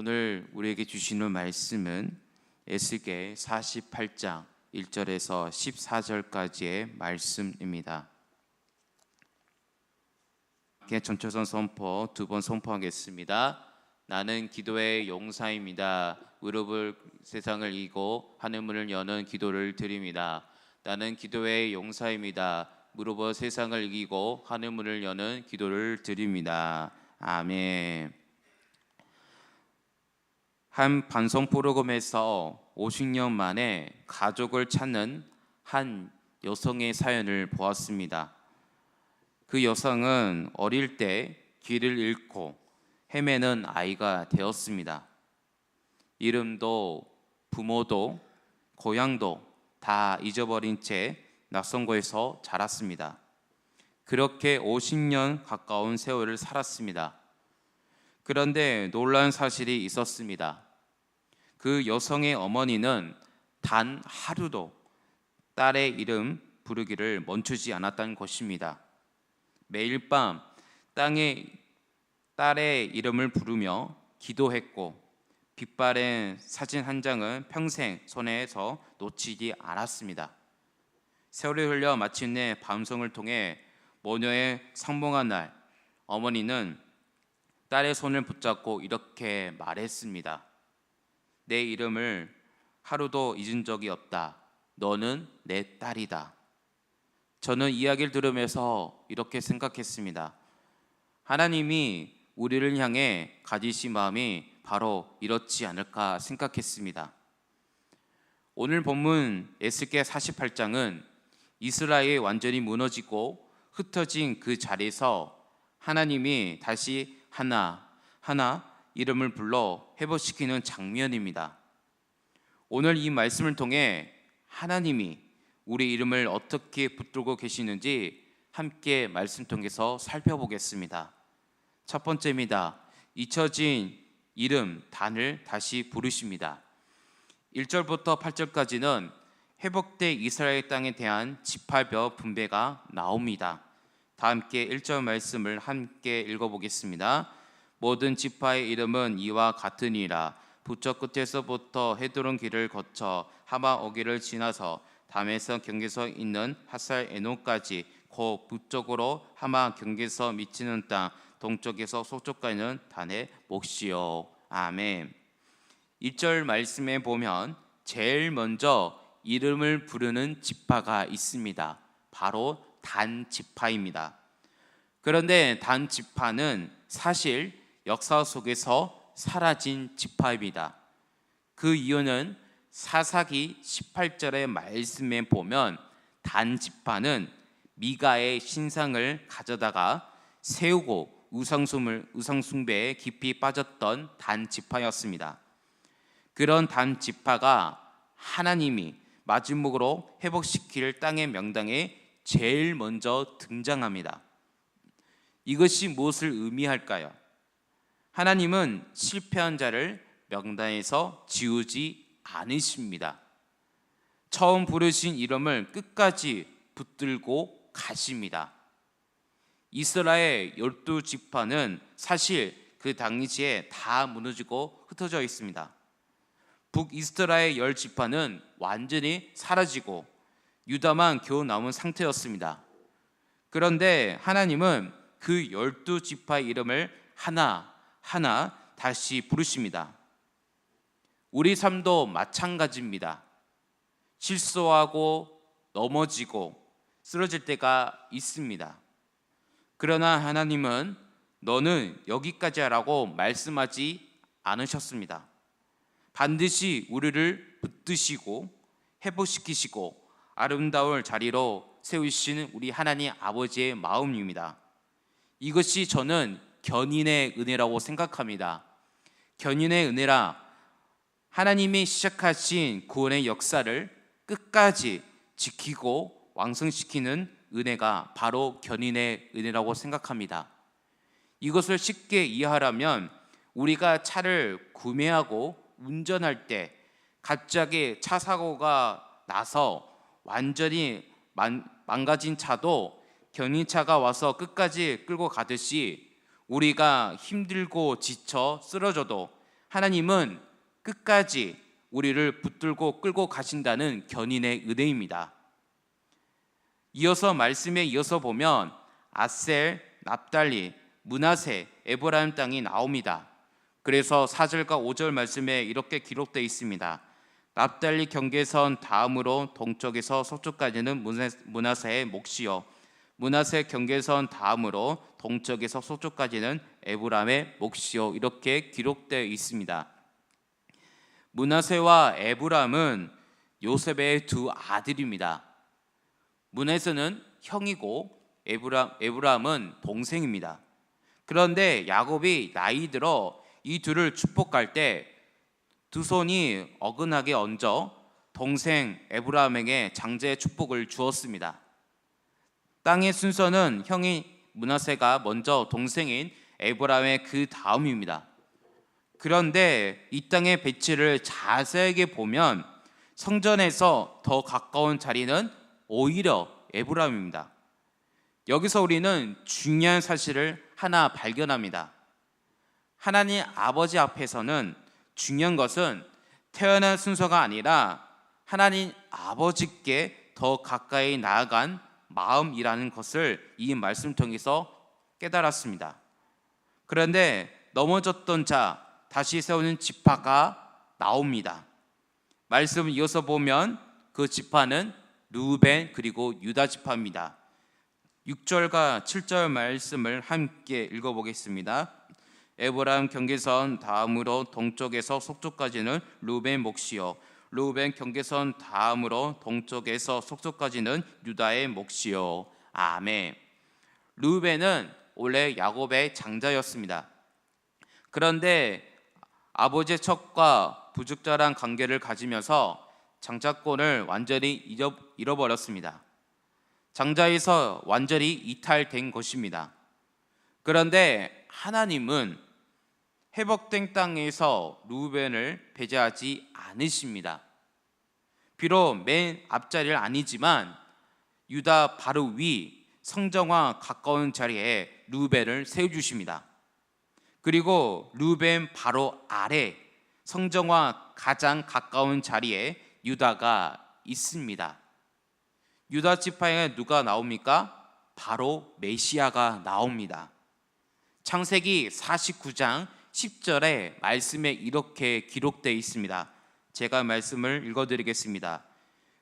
오늘 우리에게 주시는 말씀은 에스겔 48장 1절에서 14절까지의 말씀입니다. 전초선 선포 두 번 선포하겠습니다. 나는 기도의 용사입니다. 무릎을 세상을 이고 하늘문을 여는 기도를 드립니다. 나는 기도의 용사입니다. 무릎을 세상을 이기고 하늘문을 여는 기도를 드립니다. 아멘. 한 방송 프로그램에서 50년 만에 가족을 찾는 한 여성의 사연을 보았습니다. 그 여성은 어릴 때 길을 잃고 헤매는 아이가 되었습니다. 이름도 부모도 고향도 다 잊어버린 채 낯선 곳에서 자랐습니다. 그렇게 50년 가까운 세월을 살았습니다. 그런데 놀라운 사실이 있었습니다. 그 여성의 어머니는 단 하루도 딸의 이름 부르기를 멈추지 않았다는 것입니다. 매일 밤 딸의 이름을 부르며 기도했고 빛바랜 사진 한 장은 평생 손에서 놓치지 않았습니다. 세월이 흘려 마침내 방송을 통해 모녀의 상봉한 날, 어머니는 딸의 손을 붙잡고 이렇게 말했습니다. 내 이름을 하루도 잊은 적이 없다. 너는 내 딸이다. 저는 이야기를 들으면서 이렇게 생각했습니다. 하나님이 우리를 향해 가지신 마음이 바로 이렇지 않을까 생각했습니다. 오늘 본문 에스겔 48장은 이스라엘이 완전히 무너지고 흩어진 그 자리에서 하나님이 다시 하나 이름을 불러 회복시키는 장면입니다. 오늘 이 말씀을 통해 하나님이 우리 이름을 어떻게 붙들고 계시는지 함께 말씀 통해서 살펴보겠습니다. 첫 번째입니다. 잊혀진 이름 단을 다시 부르십니다. 1절부터 8절까지는 회복된 이스라엘 땅에 대한 지파별 분배가 나옵니다. 다 함께 1절 말씀을 함께 읽어보겠습니다. 모든 지파의 이름은 이와 같으니라. 북쪽 끝에서부터 헤드론 길을 거쳐 하마 어귀를 지나서 담에서 경계서 있는 하살 에노까지 곧 북쪽으로 하마 경계서 미치는 땅 동쪽에서 서쪽까지는 단의 몫이요. 아멘. 1절 말씀에 보면 제일 먼저 이름을 부르는 지파가 있습니다. 바로 단 지파입니다. 그런데 단 지파는 사실 역사 속에서 사라진 지파입니다. 그 이유는 사사기 18절의 말씀에 보면 단 지파는 미가의 신상을 가져다가 세우고 우상숭배에 깊이 빠졌던 단 지파였습니다. 그런 단 지파가 하나님이 마지막으로 회복시킬 땅의 명단에 제일 먼저 등장합니다. 이것이 무엇을 의미할까요? 하나님은 실패한 자를 명단에서 지우지 않으십니다. 처음 부르신 이름을 끝까지 붙들고 가십니다. 이스라엘 12지파는 사실 그 당시에 다 무너지고 흩어져 있습니다. 북이스라엘 10지파는 완전히 사라지고 유다만 겨우 남은 상태였습니다. 그런데 하나님은 그 12지파의 이름을 하나 다시 부르십니다. 우리 삶도 마찬가지입니다. 실수하고 넘어지고 쓰러질 때가 있습니다. 그러나 하나님은 너는 여기까지 하라고 말씀하지 않으셨습니다. 반드시 우리를 붙드시고 회복시키시고 아름다울 자리로 세우시는 우리 하나님 아버지의 마음입니다. 이것이 저는 견인의 은혜라고 생각합니다. 견인의 은혜라 하나님이 시작하신 구원의 역사를 끝까지 지키고 완성시키는 은혜가 바로 견인의 은혜라고 생각합니다. 이것을 쉽게 이해하려면 우리가 차를 구매하고 운전할 때 갑자기 차 사고가 나서 완전히 망가진 차도 견인차가 와서 끝까지 끌고 가듯이 우리가 힘들고 지쳐 쓰러져도 하나님은 끝까지 우리를 붙들고 끌고 가신다는 견인의 은혜입니다. 이어서 말씀에 이어서 보면 아셀, 납달리, 므낫세, 에브라임 땅이 나옵니다. 그래서 4절과 5절 말씀에 이렇게 기록되어 있습니다. 납달리 경계선 다음으로 동쪽에서 서쪽까지는 므낫세의 몫이요, 므낫세 경계선 다음으로 동쪽에서 서쪽까지는 에브라임의 몫이요, 이렇게 기록되어 있습니다. 므낫세와 에브라임은 요셉의 두 아들입니다. 므낫세는 형이고 에브라임은 동생입니다. 그런데 야곱이 나이 들어 이 둘을 축복할 때 두 손이 어긋나게 얹어 동생 에브라임에게 장자의 축복을 주었습니다. 땅의 순서는 형인 므낫세가 먼저 동생인 에브라임의 그 다음입니다. 그런데 이 땅의 배치를 자세하게 보면 성전에서 더 가까운 자리는 오히려 에브라임입니다. 여기서 우리는 중요한 사실을 하나 발견합니다. 하나님 아버지 앞에서는 중요한 것은 태어난 순서가 아니라 하나님 아버지께 더 가까이 나아간 마음이라는 것을 이 말씀 통해서 깨달았습니다. 그런데 넘어졌던 자 다시 세우는 지파가 나옵니다. 말씀을 이어서 보면 그 지파는 르우벤 그리고 유다 지파입니다. 6절과 7절 말씀을 함께 읽어보겠습니다. 에브라임 경계선 다음으로 동쪽에서 서쪽까지는 르우벤 몫이요, 르우벤 경계선 다음으로 동쪽에서 서쪽까지는 유다의 몫이요. 아멘. 르우벤은 원래 야곱의 장자였습니다. 그런데 아버지의 척과 부적절한 관계를 가지면서 장자권을 완전히 잃어버렸습니다. 장자에서 완전히 이탈된 것입니다. 그런데 하나님은 회복된 땅에서 르우벤을 배제하지 않으십니다. 비록 맨 앞자리는 아니지만 유다 바로 위 성전과 가까운 자리에 르우벤을 세워주십니다. 그리고 르우벤 바로 아래 성전과 가장 가까운 자리에 유다가 있습니다. 유다 지파에 누가 나옵니까? 바로 메시아가 나옵니다. 창세기 49장 10절에 말씀에 이렇게 기록되어 있습니다. 제가 말씀을 읽어드리겠습니다.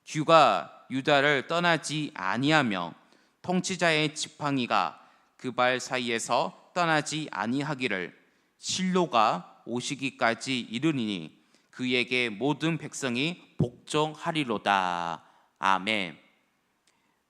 규가 유다를 떠나지 아니하며 통치자의 지팡이가 그 발 사이에서 떠나지 아니하기를 실로가 오시기까지 이르리니 그에게 모든 백성이 복종하리로다. 아멘.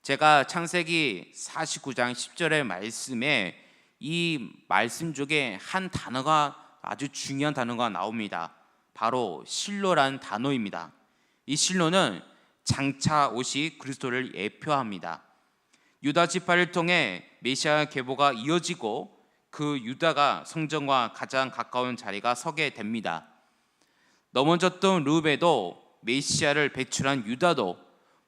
제가 창세기 49장 10절의 말씀에 이 말씀 중에 한 단어가 아주 중요한 단어가 나옵니다. 바로 실로란 단어입니다. 이 실로는 장차 오실 그리스도를 예표합니다. 유다 지파를 통해 메시아 계보가 이어지고 그 유다가 성전과 가장 가까운 자리가 서게 됩니다. 넘어졌던 르우벤도 메시아를 배출한 유다도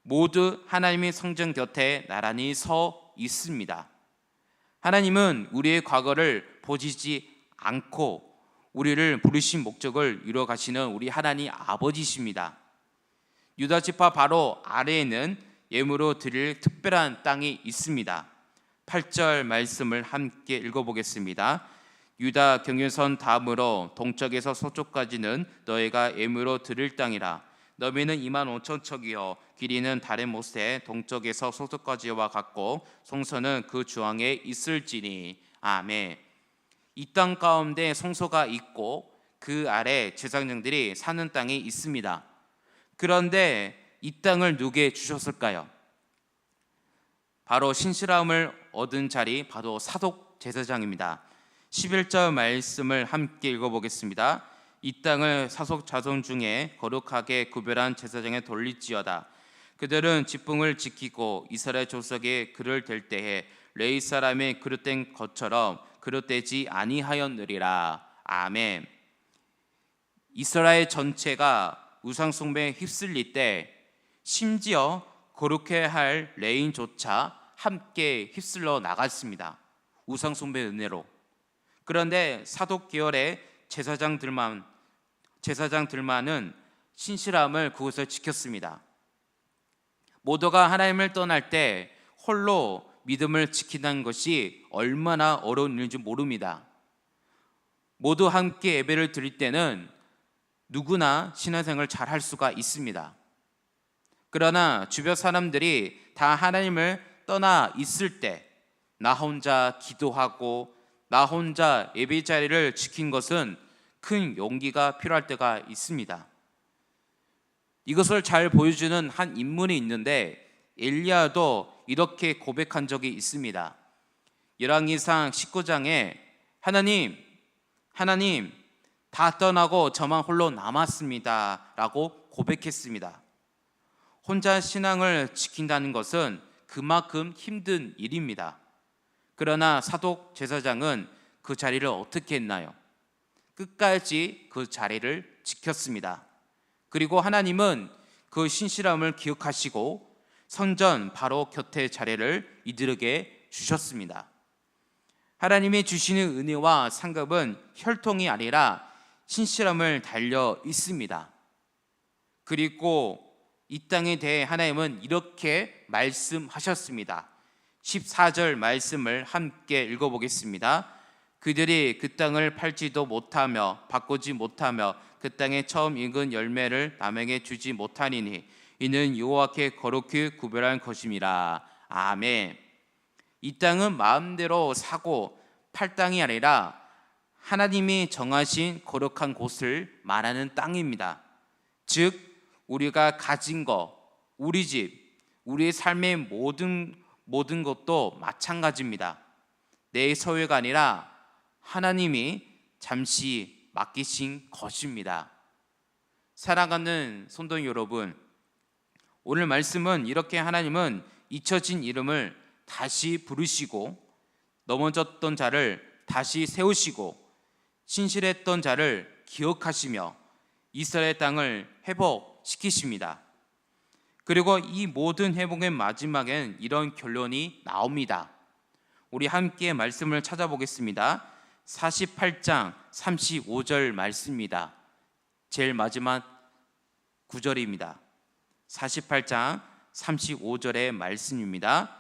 모두 하나님의 성전 곁에 나란히 서 있습니다. 하나님은 우리의 과거를 보시지 않고 우리를 부르신 목적을 이루어 가시는 우리 하나님 아버지십니다. 유다 지파 바로 아래에는 예물로 드릴 특별한 땅이 있습니다. 8절 말씀을 함께 읽어보겠습니다. 유다 경계선 다음으로 동쪽에서 서쪽까지는 너희가 예물로 드릴 땅이라. 너비는 25,000척이요 길이는 달의 못에 동쪽에서 서쪽까지와 같고 성소는 그 주황에 있을지니. 아멘. 이 땅 가운데 성소가 있고 그 아래 제사장들이 사는 땅이 있습니다. 그런데 이 땅을 누구에게 주셨을까요? 바로 신실함을 얻은 자리 바로 사독 제사장입니다. 11절 말씀을 함께 읽어보겠습니다. 이 땅을 사속 자손 중에 거룩하게 구별한 제사장에 돌릴지어다. 그들은 지붕을 지키고 이스라엘 족속의 그릇을 댈 때에 레위 사람의 그릇된 것처럼 그릇되지 아니하였느리라. 아멘. 이스라엘 전체가 우상 숭배에 휩쓸릴 때 심지어 거룩해야 할 레인조차 함께 휩쓸려 나갔습니다. 우상 숭배 은혜로. 그런데 사독 계열의 제사장들만 제사장들만은 신실함을 그곳에 지켰습니다. 모두가 하나님을 떠날 때 홀로 믿음을 지킨다는 것이 얼마나 어려운 일인지 모릅니다. 모두 함께 예배를 드릴 때는 누구나 신앙생활을 잘 할 수가 있습니다. 그러나 주변 사람들이 다 하나님을 떠나 있을 때 나 혼자 기도하고 나 혼자 예배 자리를 지킨 것은 큰 용기가 필요할 때가 있습니다. 이것을 잘 보여주는 한 인물이 있는데 엘리야도 이렇게 고백한 적이 있습니다. 열왕기상 19장에 하나님 다 떠나고 저만 홀로 남았습니다 라고 고백했습니다. 혼자 신앙을 지킨다는 것은 그만큼 힘든 일입니다. 그러나 사독 제사장은 그 자리를 어떻게 했나요? 끝까지 그 자리를 지켰습니다. 그리고 하나님은 그 신실함을 기억하시고 성전 바로 곁에 자리를 이들에게 주셨습니다. 하나님이 주시는 은혜와 상급은 혈통이 아니라 신실함을 달려 있습니다. 그리고 이 땅에 대해 하나님은 이렇게 말씀하셨습니다. 14절 말씀을 함께 읽어보겠습니다. 그들이 그 땅을 팔지도 못하며 바꾸지 못하며 그 땅에 처음 익은 열매를 남에게 주지 못하니니 이는 여호와께 거룩히 구별한 것임이라. 아멘. 이 땅은 마음대로 사고 팔 땅이 아니라 하나님이 정하신 거룩한 곳을 말하는 땅입니다. 즉 우리가 가진 것, 우리 집, 우리의 삶의 모든 것도 마찬가지입니다. 내 소유가 아니라 하나님이 잠시 맡기신 것입니다. 사랑하는 성도 여러분, 오늘 말씀은 이렇게 하나님은 잊혀진 이름을 다시 부르시고 넘어졌던 자를 다시 세우시고 신실했던 자를 기억하시며 이스라엘 땅을 회복시키십니다. 그리고 이 모든 회복의 마지막엔 이런 결론이 나옵니다. 우리 함께 말씀을 찾아보겠습니다. 48장 35절 말씀입니다. 제일 마지막 구절입니다. 48장 35절의 말씀입니다.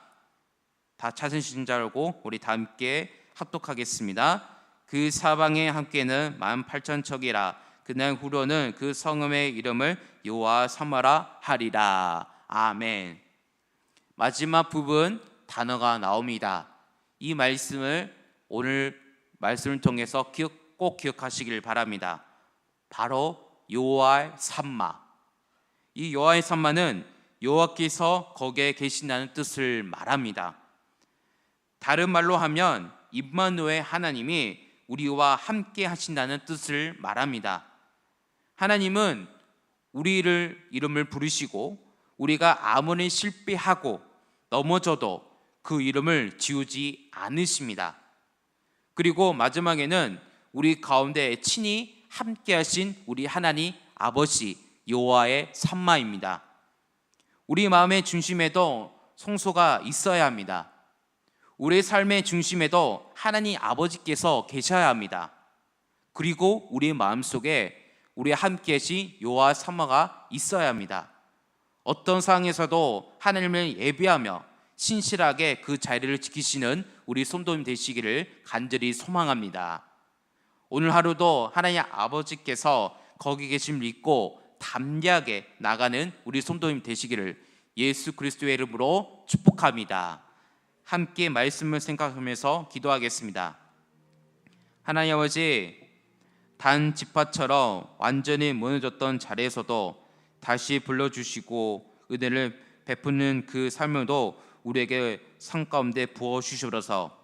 다 찾으신 줄 알고 우리 다 함께 합독하겠습니다. 그 사방에 함께는 18,000척이라 그날 후로는 그 성읍의 이름을 여호와 사마라 하리라. 아멘. 마지막 부분 단어가 나옵니다. 이 말씀을 오늘 말씀을 통해서 꼭 기억하시길 바랍니다. 바로 여호와의 산마. 이 여호와의 산마는 여호와께서 거기에 계신다는 뜻을 말합니다. 다른 말로 하면 임마누엘 하나님이 우리와 함께 하신다는 뜻을 말합니다. 하나님은 우리를 이름을 부르시고 우리가 아무리 실패하고 넘어져도 그 이름을 지우지 않으십니다. 그리고 마지막에는 우리 가운데 친히 함께 하신 우리 하나님 아버지 여호와의 산마입니다. 우리 마음의 중심에도 성소가 있어야 합니다. 우리의 삶의 중심에도 하나님 아버지께서 계셔야 합니다. 그리고 우리의 마음속에 우리 함께 하신 여호와 산마가 있어야 합니다. 어떤 상황에서도 하나님을 예배하며 신실하게 그 자리를 지키시는 우리 성도님 되시기를 간절히 소망합니다. 오늘 하루도 하나님 아버지께서 거기 계심을 믿고 담대하게 나가는 우리 성도님 되시기를 예수 그리스도의 이름으로 축복합니다. 함께 말씀을 생각하면서 기도하겠습니다. 하나님 아버지, 단 지파처럼 완전히 무너졌던 자리에서도 다시 불러주시고 은혜를 베푸는 그 삶을도 우리에게 삶 가운데 부어주시옵소서.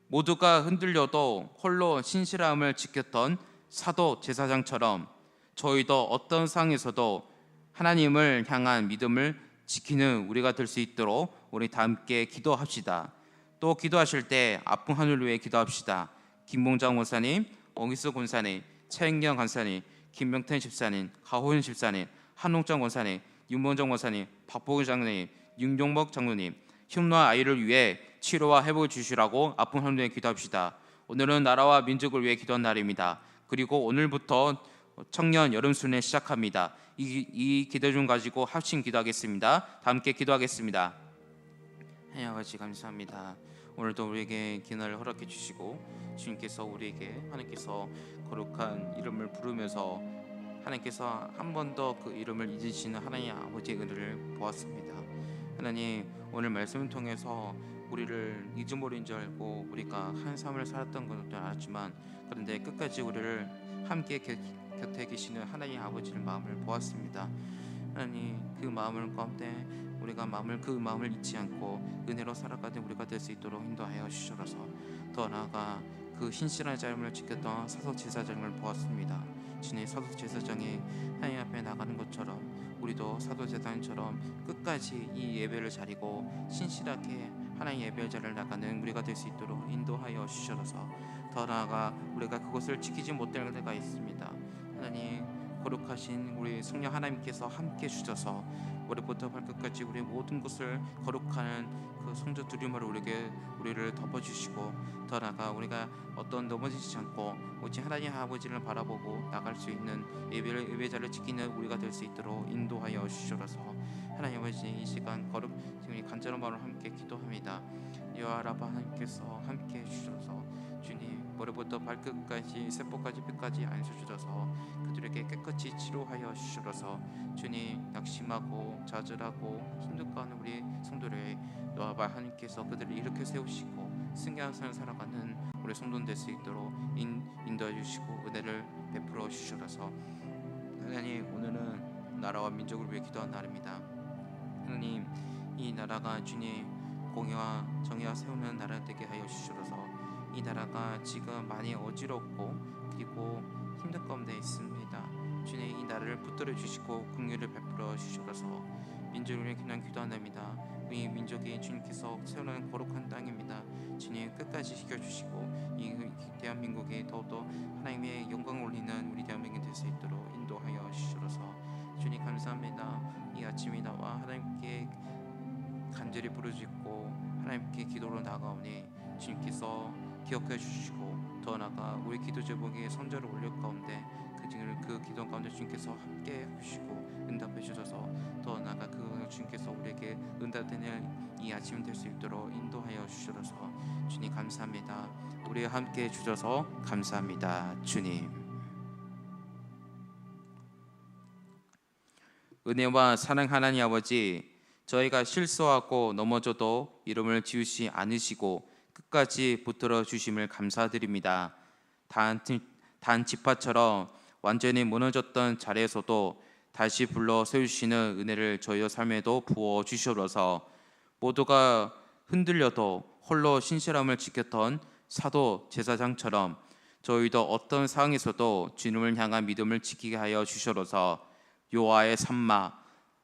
모두가 흔들려도 홀로 신실함을 지켰던 사도 제사장처럼 저희도 어떤 상황에서도 하나님을 향한 믿음을 지키는 우리가 될 수 있도록 우리 다 함께 기도합시다. 또 기도하실 때 아픈 하늘 위해 기도합시다. 김봉장 원사님, 엉희수 권사님, 최은경 권사님, 김명태 집사님, 가호윤 집사님, 한홍정 권사님, 윤봉정 권사님, 박보근 장로님, 윤종목 장로님, 흉노한 아이를 위해 치료와 회복을 주시라고 아픈 하늘 위해 기도합시다. 오늘은 나라와 민족을 위해 기도한 날입니다. 그리고 오늘부터 청년 여름 순회 시작합니다. 이 기도 중 가지고 합심 기도하겠습니다. 다 함께 기도하겠습니다. 하나님 아버지 감사합니다. 오늘도 우리에게 기회를 허락해 주시고 주님께서 우리에게 하나님께서 거룩한 이름을 부르면서 하나님께서 한 번 더 그 이름을 잊으시는 하나님 아버지의 은혜를 보았습니다. 하나님 오늘 말씀을 통해서 우리를 잊어버린 줄 알고 우리가 한 삶을 살았던 것도 알았지만 그런데 끝까지 우리를 함께 곁에 계시는 하나님 아버지의 마음을 보았습니다. 하나님 그 마음을 가운데 우리가 그 마음을 잊지 않고 은혜로 살아가는 우리가 될 수 있도록 인도하여 주시옵소서. 더 나아가 그 신실한 삶을 지켰던 사도 제사장을 보았습니다. 주님 사도 제사장이 하나님 앞에 나가는 것처럼 우리도 사도 제사장처럼 끝까지 이 예배를 자리고 신실하게 하나님 예배를 자리를 나가는 우리가 될 수 있도록 인도하여 주시옵소서. 더 나아가 우리가 그것을 지키지 못할 때가 있습니다. 하나님 거룩하신 우리 성령 하나님께서 함께 주셔서 머리부터 발끝까지 우리 모든 것을 거룩하는 그 성전 두리마로 우리를 덮어주시고 더 나아가 우리가 어떤 넘어지지 않고 오직 하나님 아버지를 바라보고 나갈 수 있는 예배자를 지키는 우리가 될 수 있도록 인도하여 주시옵소서. 하나님 아버지 이 시간 지금 간절한 마음으로 함께 기도합니다. 여호와라바 하나님께서 함께 해주셔서 주님 머리부터 발끝까지 세포까지 뼈까지 안수주셔서 그들에게 깨끗이 치료하여 주시옵소서. 주님 낙심하고 좌절하고 힘들어하는 우리 성도를 여호와 하나님께서 그들을 일으켜 세우시고 승리한 삶을 살아가는 우리 성도 될 수 있도록 인도해 주시고 은혜를 베풀어 주시옵소서. 하나님 오늘은 나라와 민족을 위해 기도한 날입니다. 하나님 이 나라가 주님 공의와 정의와 세우는 나라 되게 하여 주시옵소서. 이 나라가 지금 많이 어지럽고 그리고 힘든 가운데 있습니다. 주님 이 나라를 붙들어 주시고 긍휼을 베풀어 주시옵소서. 민족을 위해 그냥 기도한답니다. 우리 민족이 주님께서 세우는 거룩한 땅입니다. 주님 끝까지 지켜주시고 이 대한민국이 더욱더 하나님의 영광을 올리는 우리 대한민국이 될 수 있도록 인도하여 주시옵소서. 주님 감사합니다. 이 아침이 나와 하나님께 간절히 부르짖고 하나님께 기도로 나아가오니 주님께서 기억해 주시고 더 나아가 우리 기도 제목에 선저를 올릴 가운데 그 기도 가운데 주님께서 함께 해주시고 응답해 주셔서 더 나아가 그 주님께서 우리에게 응답되는 이 아침이 될 수 있도록 인도하여 주셔서 주님 감사합니다. 우리와 함께 해주셔서 감사합니다. 주님 은혜와 사랑 하나님 아버지 저희가 실수하고 넘어져도 이름을 지우시 않으시고 끝까지 붙들어 주심을 감사드립니다. 단 지파처럼 완전히 무너졌던 자리에서도 다시 불러 세우시는 은혜를 저희의 삶에도 부어 주시옵소서. 모두가 흔들려도 홀로 신실함을 지켰던 사도 제사장처럼 저희도 어떤 상황에서도 주님을 향한 믿음을 지키게 하여 주시옵소서. 여호와의 산마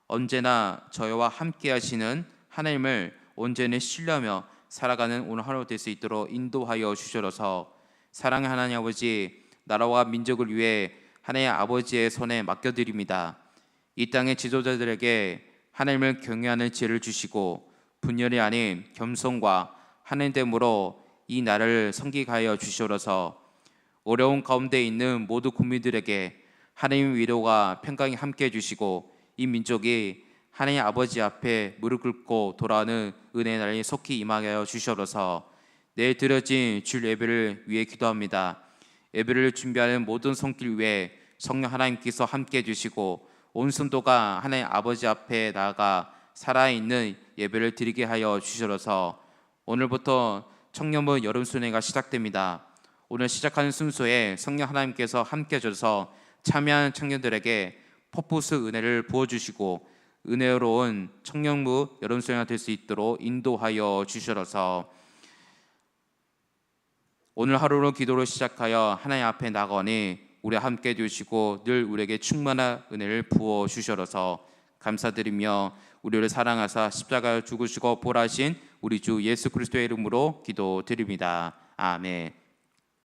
언제나 저희와 함께 하시는 하나님을 온전히 신뢰하며 살아가는 오늘 하루 될 수 있도록 인도하여 주시옵소서. 사랑하는 하나님 아버지 나라와 민족을 위해 하나님 아버지의 손에 맡겨드립니다. 이 땅의 지도자들에게 하나님을 경외하는 지혜를 주시고 분열이 아닌 겸손과 하나님됨으로 이 나라를 섬기게 하여 주시옵소서. 어려운 가운데 있는 모두 국민들에게 하나님의 위로가 평강이 함께 해주시고 이 민족이 하나님 아버지 앞에 무릎 꿇고 돌아오는 은혜의 날이 속히 임하게 하여 주시옵소서. 내일 드려진 주 예배를 위해 기도합니다. 예배를 준비하는 모든 손길 위에 성령 하나님께서 함께 해주시고 온 성도가 하나님 아버지 앞에 나아가 살아있는 예배를 드리게 하여 주시옵소서. 오늘부터 청년부 여름순회가 시작됩니다. 오늘 시작하는 순서에 성령 하나님께서 함께 해주셔서 참여한 청년들에게 퍼포스 은혜를 부어주시고 은혜로운 청년부 여름순회가 될 수 있도록 인도하여 주시옵소서. 오늘 하루로 기도로 시작하여 하나님 앞에 나가니 우리 함께 해주시고 늘 우리에게 충만한 은혜를 부어 주시옵소서. 감사드리며 우리를 사랑하사 십자가에 죽으시고 부활하신 우리 주 예수 그리스도의 이름으로 기도드립니다. 아멘.